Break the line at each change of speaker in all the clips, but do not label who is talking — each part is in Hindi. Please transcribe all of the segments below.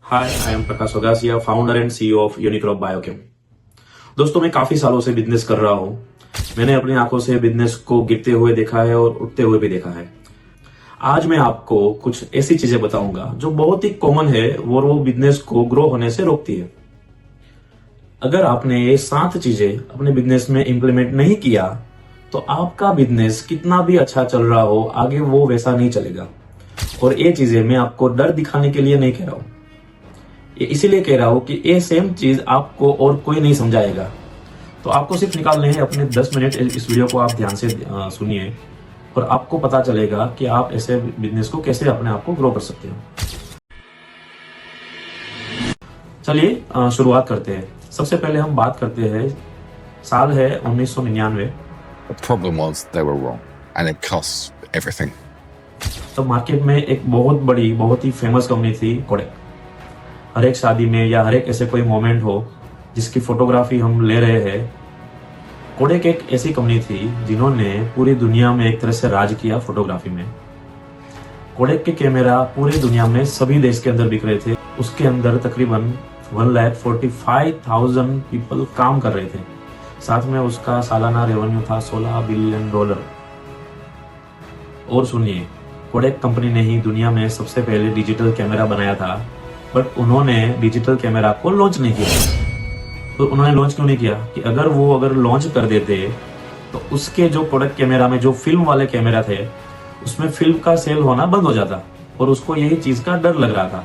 Hi, I am Prakash Vagasiya, founder and CEO of Unicrop Biochem. दोस्तों, मैं काफी सालों से बिजनेस कर रहा हूं। मैंने अपनी आंखों से बिजनेस को गिरते हुए देखा है और उठते हुए भी देखा है। आज मैं आपको कुछ ऐसी चीजें बताऊंगा जो बहुत ही कॉमन है और वो बिजनेस को ग्रो होने से रोकती है। अगर आपने ये 7 चीजें अपने बिजनेस में इंप्लीमेंट नहीं किया तो आपका बिजनेस कितना भी अच्छा चल रहा हो, आगे वो वैसा नहीं चलेगा। और ये चीजें मैं आपको डर दिखाने के लिए नहीं कह रहा हूं, ये इसीलिए कह रहा हूं कि ये सेम चीज आपको और कोई नहीं समझाएगा। तो आपको सिर्फ निकालने हैं अपने 10 मिनट। इस वीडियो को आप ध्यान से सुनिए और आपको पता चलेगा कि आप ऐसे बिजनेस को कैसे अपने आप को ग्रो कर सकते हो। चलिए शुरुआत करते हैं। सबसे पहले हम बात करते हैं, साल है 1999।
The problem was they were wrong and it cost everything.
तो मार्केट में एक बहुत बड़ी, बहुत ही फेमस कंपनी थी कोडेक। हर एक शादी में या हर एक ऐसे कोई मोमेंट हो जिसकी फोटोग्राफी हम ले रहे हैं, कोडेक एक ऐसी कंपनी थी जिन्होंने पूरी दुनिया में एक तरह से राज किया फोटोग्राफी में। कोडेक के कैमरा पूरी दुनिया में सभी देश के अंदर बिक रहे थे। उसके अंदर तकरीबन 1,45,000 पीपल काम कर रहे थे। साथ में उसका सालाना रेवेन्यू था $16 बिलियन। और सुनिए, कोडेक कंपनी ने ही दुनिया में सबसे पहले डिजिटल कैमरा बनाया था, बट उन्होंने डिजिटल कैमरा को लॉन्च नहीं किया। तो उन्होंने लॉन्च क्यों नहीं किया कि अगर लॉन्च कर देते तो उसके जो प्रोडक्ट कैमरा में जो फिल्म वाले कैमरा थे उसमें फिल्म का सेल होना बंद हो जाता, और उसको यही चीज का डर लग रहा था।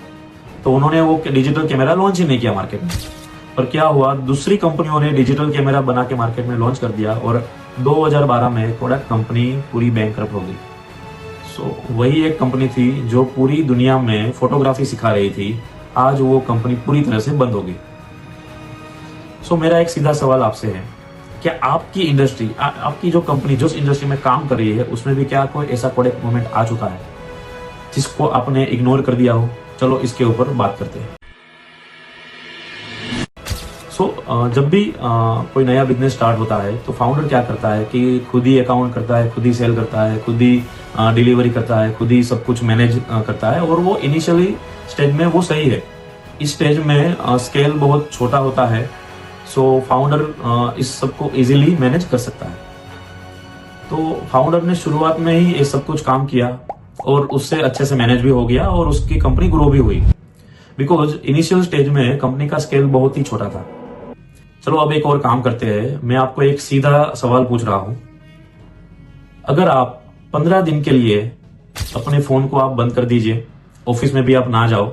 तो उन्होंने वो डिजिटल कैमरा लॉन्च ही नहीं किया मार्केट में। पर क्या हुआ, दूसरी कंपनियों ने डिजिटल कैमरा बना के मार्केट में लॉन्च कर दिया और 2012 में कोडेक कंपनी पूरी बैंकरप्ट हो गई। सो वही एक कंपनी थी जो पूरी दुनिया में फोटोग्राफी सिखा रही थी, आज वो कंपनी पूरी तरह से बंद हो गई। सो मेरा एक सीधा सवाल आपसे है, क्या आपकी इंडस्ट्री, आपकी जो कंपनी जिस इंडस्ट्री में काम कर रही है उसमें भी क्या कोई ऐसा कोडेक मोमेंट आ चुका है जिसको आपने इग्नोर कर दिया हो? चलो इसके ऊपर बात करते हैं। जब भी कोई नया बिजनेस स्टार्ट होता है तो फाउंडर क्या करता है कि खुद ही अकाउंट करता है, खुद ही सेल करता है, खुद ही डिलीवरी करता है, खुद ही सब कुछ मैनेज करता है। और वो इनिशियली स्टेज में वो सही है। इस स्टेज में स्केल बहुत छोटा होता है, सो फाउंडर इस सब को इजीली मैनेज कर सकता है। तो फाउंडर ने शुरुआत में ही ये सब कुछ काम किया और उससे अच्छे से मैनेज भी हो गया और उसकी कंपनी ग्रो भी हुई, बिकॉज इनिशियल स्टेज में कंपनी का स्केल बहुत ही छोटा था। चलो अब एक और काम करते हैं। मैं आपको एक सीधा सवाल पूछ रहा हूं, अगर आप 15 दिन के लिए अपने फोन को आप बंद कर दीजिए, ऑफिस में भी आप ना जाओ,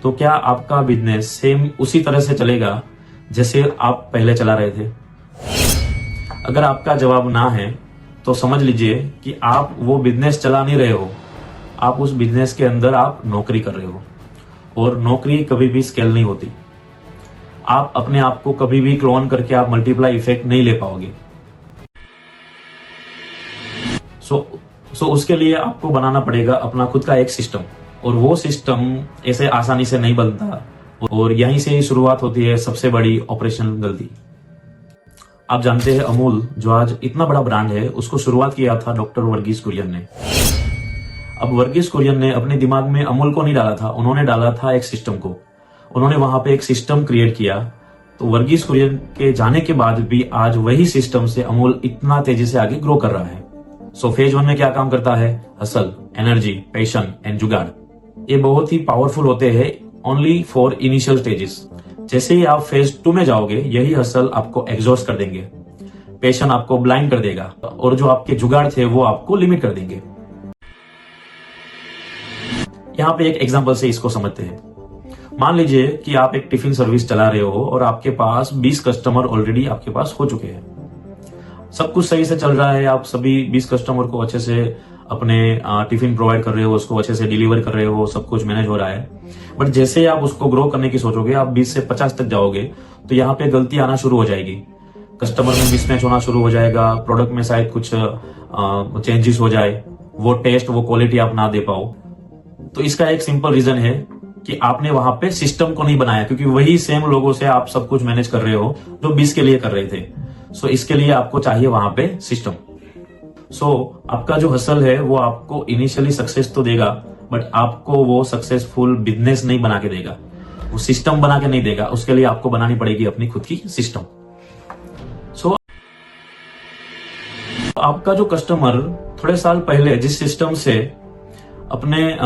तो क्या आपका बिजनेस सेम उसी तरह से चलेगा जैसे आप पहले चला रहे थे? अगर आपका जवाब ना है तो समझ लीजिए कि आप वो बिजनेस चला नहीं रहे हो, आप उस बिजनेस के अंदर आप नौकरी कर रहे हो, और नौकरी कभी भी स्केल नहीं होती। आप अपने आप को कभी भी क्लोन करके आप मल्टीप्लाई इफेक्ट नहीं ले पाओगे। सो उसके लिए आपको बनाना पड़ेगा अपना खुद का एक सिस्टम, और वो सिस्टम ऐसे आसानी से नहीं बनता, और यहीं से ही शुरुआत होती है सबसे बड़ी ऑपरेशनल गलती। आप जानते हैं अमूल जो आज इतना बड़ा ब्रांड है, उसको शुरुआत किया था डॉक्टर वर्गीस कुरियन ने। अब वर्गीस कुरियन ने अपने दिमाग में अमूल को नहीं डाला था, उन्होंने डाला था एक सिस्टम को। उन्होंने वहां पे एक सिस्टम क्रिएट किया। तो वर्गीस कुरियन के जाने के बाद भी आज वही सिस्टम से अमूल इतना तेजी से आगे ग्रो कर रहा है। सो फेज 1 में क्या काम करता है? हसल, एनर्जी, पैशन एंड जुगाड़। ये बहुत ही पावरफुल होते हैं ओनली फॉर इनिशियल स्टेजेस। जैसे ही आप फेज 2 में जाओगे, यही हसल आपको एग्जॉस्ट कर देंगे, पैशन आपको ब्लाइंड कर देगा, और जो आपके जुगाड़ थे वो आपको लिमिट कर देंगे। यहाँ पे एक एग्जांपल से इसको समझते हैं। मान लीजिए कि आप एक टिफिन सर्विस चला रहे हो और आपके पास 20 कस्टमर ऑलरेडी आपके पास हो चुके हैं। सब कुछ सही से चल रहा है, आप सभी 20 कस्टमर को अच्छे से अपने टिफिन प्रोवाइड कर रहे हो, उसको अच्छे से डिलीवर कर रहे हो, सब कुछ मैनेज हो रहा है। बट जैसे ही आप उसको ग्रो करने की सोचोगे, आप 20 से 50 तक जाओगे, तो यहाँ पे गलती आना शुरू हो जाएगी। कस्टमर में मिसमैच होना शुरू हो जाएगा, प्रोडक्ट में शायद कुछ चेंजेस हो जाए, वो टेस्ट, वो क्वालिटी आप ना दे पाओ। तो इसका एक सिंपल रीजन है कि आपने वहां पे सिस्टम को नहीं बनाया, क्योंकि वही सेम लोगों से आप सब कुछ मैनेज कर रहे हो जो 20 के लिए कर रहे थे। सो इसके लिए आपको चाहिए वहां पे सिस्टम। सो आपका जो हसल है वो आपको इनिशियली सक्सेस तो देगा, बट आपको वो सक्सेसफुल बिजनेस नहीं बना के देगा, वो सिस्टम बना के नहीं देगा। उसके लिए आपको बनानी पड़ेगी अपनी खुद की सिस्टम। सो आपका जो कस्टमर थोड़े साल पहले जिस सिस्टम से अपने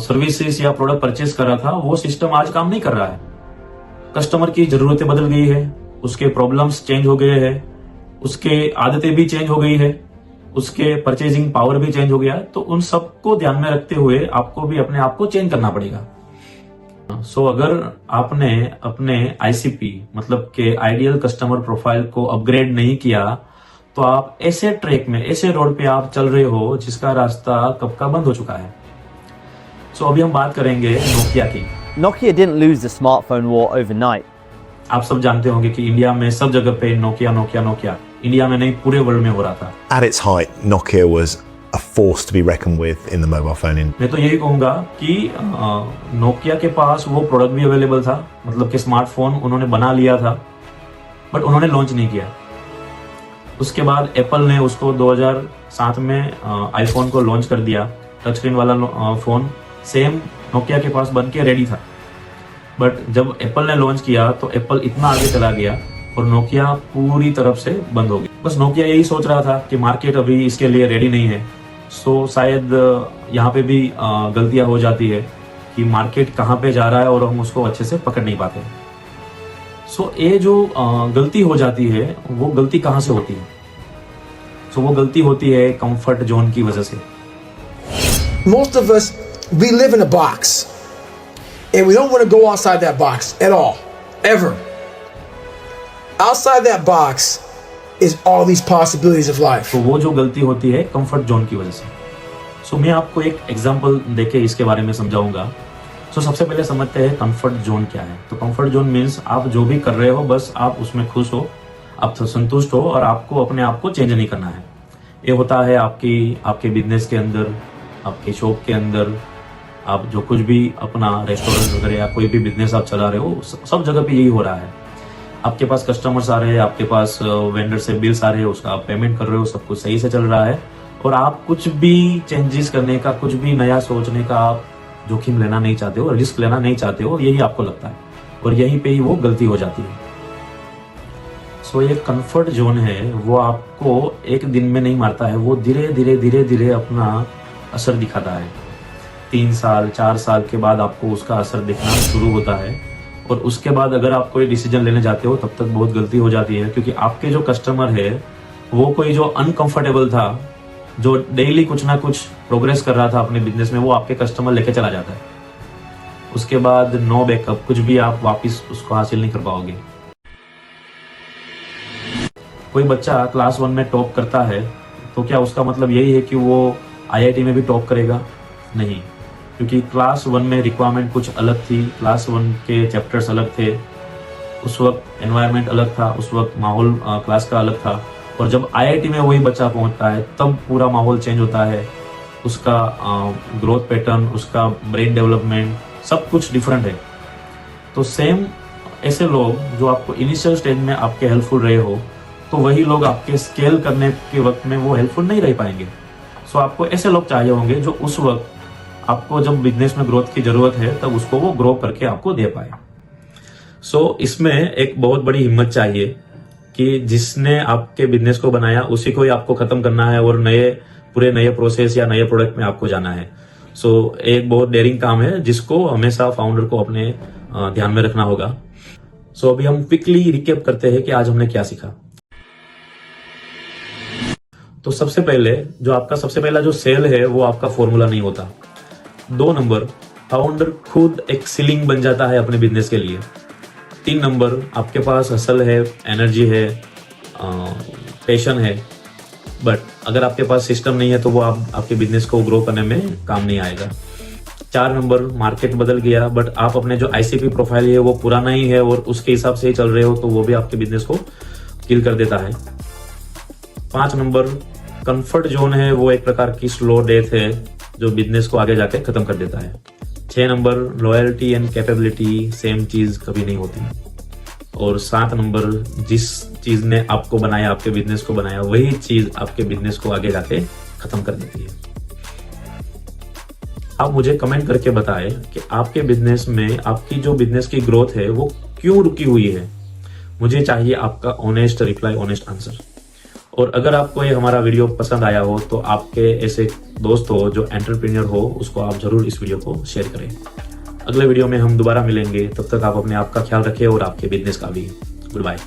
सर्विसेज या प्रोडक्ट परचेज कर रहा था, वो सिस्टम आज काम नहीं कर रहा है। कस्टमर की जरूरतें बदल गई है, उसके प्रॉब्लम्स चेंज हो गए हैं, उसके आदतें भी चेंज हो गई है, उसके परचेजिंग पावर भी चेंज हो गया। तो उन सबको ध्यान में रखते हुए आपको भी अपने आप को चेंज करना पड़ेगा। सो अगर आपने अपने आईसीपी मतलब के आइडियल कस्टमर प्रोफाइल को अपग्रेड नहीं किया, तो आप ऐसे ट्रैक में, ऐसे रोड पे आप चल रहे हो जिसका रास्ता कब का बंद हो चुका है। सो अभी हम बात करेंगे नोकिया की।
Nokia didn't lose the smartphone war overnight.
आप सब जानते होंगे कि इंडिया में सब जगह पे नोकिया नोकिया नोकिया, इंडिया में नहीं पूरे वर्ल्ड में हो रहा था।
At its height, Nokia was a force to be reckoned with in the mobile phone industry.
मैं तो यही कहूंगा कि नोकिया के पास वो प्रोडक्ट भी अवेलेबल था, मतलब कि स्मार्टफोन उन्होंने बना लिया था, बट उन्होंने लॉन्च नहीं किया। उसके बाद एप्पल ने उसको 2007 में आईफोन को लॉन्च कर दिया, टच स्क्रीन वाला फोन सेम नोकिया के पास बन के रेडी था। बट जब एप्पल ने लॉन्च किया तो एप्पल इतना आगे चला गया और नोकिया पूरी तरफ से बंद हो गई। बस नोकिया यही सोच रहा था कि मार्केट अभी इसके लिए रेडी नहीं है। सो शायद यहाँ पे भी गलतियां हो जाती है कि मार्केट कहाँ पे जा रहा है और हम उसको अच्छे से पकड़ नहीं पाते। सो ये जो गलती हो जाती है, वो गलती कहाँ से होती है? सो वो गलती होती है कंफर्ट जोन की वजह से।
Most of us, we live in a box, and we don't want to go outside that box at all, ever. Outside that box is all these possibilities of life.
तो वो जो गलती होती है कंफर्ट जोन की वजह से। सो मैं आपको एक एग्जांपल देके इसके बारे में समझाऊंगा। सो सबसे पहले समझते हैं कंफर्ट जोन क्या है। तो कंफर्ट जोन मीन्स आप जो भी कर रहे हो बस आप उसमें खुश हो, आप संतुष्ट हो और आपको अपने आप को चेंज नहीं करना है। ये होता है आपके बिजनेस के अंदर, आपके शॉप के अंदर, आप जो कुछ भी अपना रेस्टोरेंट वगैरह या कोई भी बिजनेस आप चला रहे हो, सब जगह पे यही हो रहा है। आपके पास कस्टमर्स आ रहे हैं, आपके पास वेंडर से बिल्स आ रहे हैं, उसका आप पेमेंट कर रहे हो, सब कुछ सही से चल रहा है और आप कुछ भी चेंजेस करने का, कुछ भी नया सोचने का आप जोखिम लेना नहीं चाहते हो, रिस्क लेना नहीं चाहते हो, यही आपको लगता है और यहीं पे ही वो गलती हो जाती है। सो ये कंफर्ट जोन है, वो आपको एक दिन में नहीं मारता है, वो धीरे धीरे धीरे धीरे अपना असर दिखाता है। 3 साल 4 साल के बाद आपको उसका असर दिखना शुरू होता है और उसके बाद अगर आप कोई डिसीजन लेने जाते हो तब तक बहुत गलती हो जाती है, क्योंकि आपके जो कस्टमर है वो कोई जो अनकंफर्टेबल था, जो डेली कुछ ना कुछ प्रोग्रेस कर रहा था अपने बिजनेस में, वो आपके कस्टमर लेके चला जाता है। उसके बाद नो बैकअप, कुछ भी आप वापस उसको हासिल नहीं कर पाओगे। कोई बच्चा क्लास 1 में टॉप करता है तो क्या उसका मतलब यही है कि वो आईआईटी में भी टॉप करेगा? नहीं, क्योंकि क्लास 1 में रिक्वायरमेंट कुछ अलग थी, क्लास 1 के चैप्टर्स अलग थे, उस वक्त एनवायरनमेंट अलग था, उस वक्त माहौल क्लास का अलग था। और जब आईआईटी में वही बच्चा पहुंचता है तब पूरा माहौल चेंज होता है, उसका ग्रोथ पैटर्न, उसका ब्रेन डेवलपमेंट, सब कुछ डिफरेंट है। तो सेम ऐसे लोग जो आपको इनिशियल स्टेज में आपके हेल्पफुल रहे हो, तो वही लोग आपके स्केल करने के वक्त में वो हेल्पफुल नहीं रह पाएंगे। सो आपको ऐसे लोग चाहिए होंगे जो उस वक्त आपको जब बिजनेस में ग्रोथ की जरूरत है तब उसको वो ग्रो करके आपको दे पाए। सो इसमें एक बहुत बड़ी हिम्मत चाहिए कि जिसने आपके बिजनेस को बनाया उसी को ही आपको खत्म करना है और पूरे नए प्रोसेस या नए प्रोडक्ट में आपको जाना है। सो एक बहुत डेयरिंग काम है जिसको हमेशा फाउंडर को अपने ध्यान में रखना होगा। सो अभी हम क्विकली रिकैप करते हैं कि आज हमने क्या सीखा। तो सबसे पहले जो आपका सबसे पहला जो सेल है वो आपका फॉर्मूला नहीं होता। 2 नंबर, फाउंडर खुद एक सीलिंग बन जाता है अपने बिजनेस के लिए। 3 नंबर, आपके पास हसल है, एनर्जी है, पैशन है, बट अगर आपके पास सिस्टम नहीं है तो वो आपके बिजनेस को ग्रो करने में काम नहीं आएगा। 4 नंबर, मार्केट बदल गया बट आप अपने जो आईसीपी प्रोफाइल है वो पुराना ही है और उसके हिसाब से ही चल रहे हो, तो वो भी आपके बिजनेस को किल कर देता है। 5 नंबर, कंफर्ट जोन है, वो एक प्रकार की स्लो डेथ है जो बिजनेस को आगे जाके खत्म कर देता है। 6 number, loyalty and capability same चीज कभी नहीं होती। और 7 नंबर, जिस चीज ने आपको बनाया, आपके बिजनेस को बनाया, वही चीज आपके बिजनेस को आगे जाके खत्म कर देती है। आप मुझे कमेंट करके बताएं कि आपके बिजनेस में आपकी जो बिजनेस की ग्रोथ है वो क्यों रुकी हुई है। मुझे चाहिए आपका ऑनेस्ट रिप्लाई, ऑनेस्ट आंसर। और अगर आपको ये हमारा वीडियो पसंद आया हो तो आपके ऐसे दोस्त हो जो एंटरप्रेन्योर हो, उसको आप जरूर इस वीडियो को शेयर करें। अगले वीडियो में हम दोबारा मिलेंगे, तब तक आप अपने आप का ख्याल रखें और आपके बिजनेस का भी। Good bye.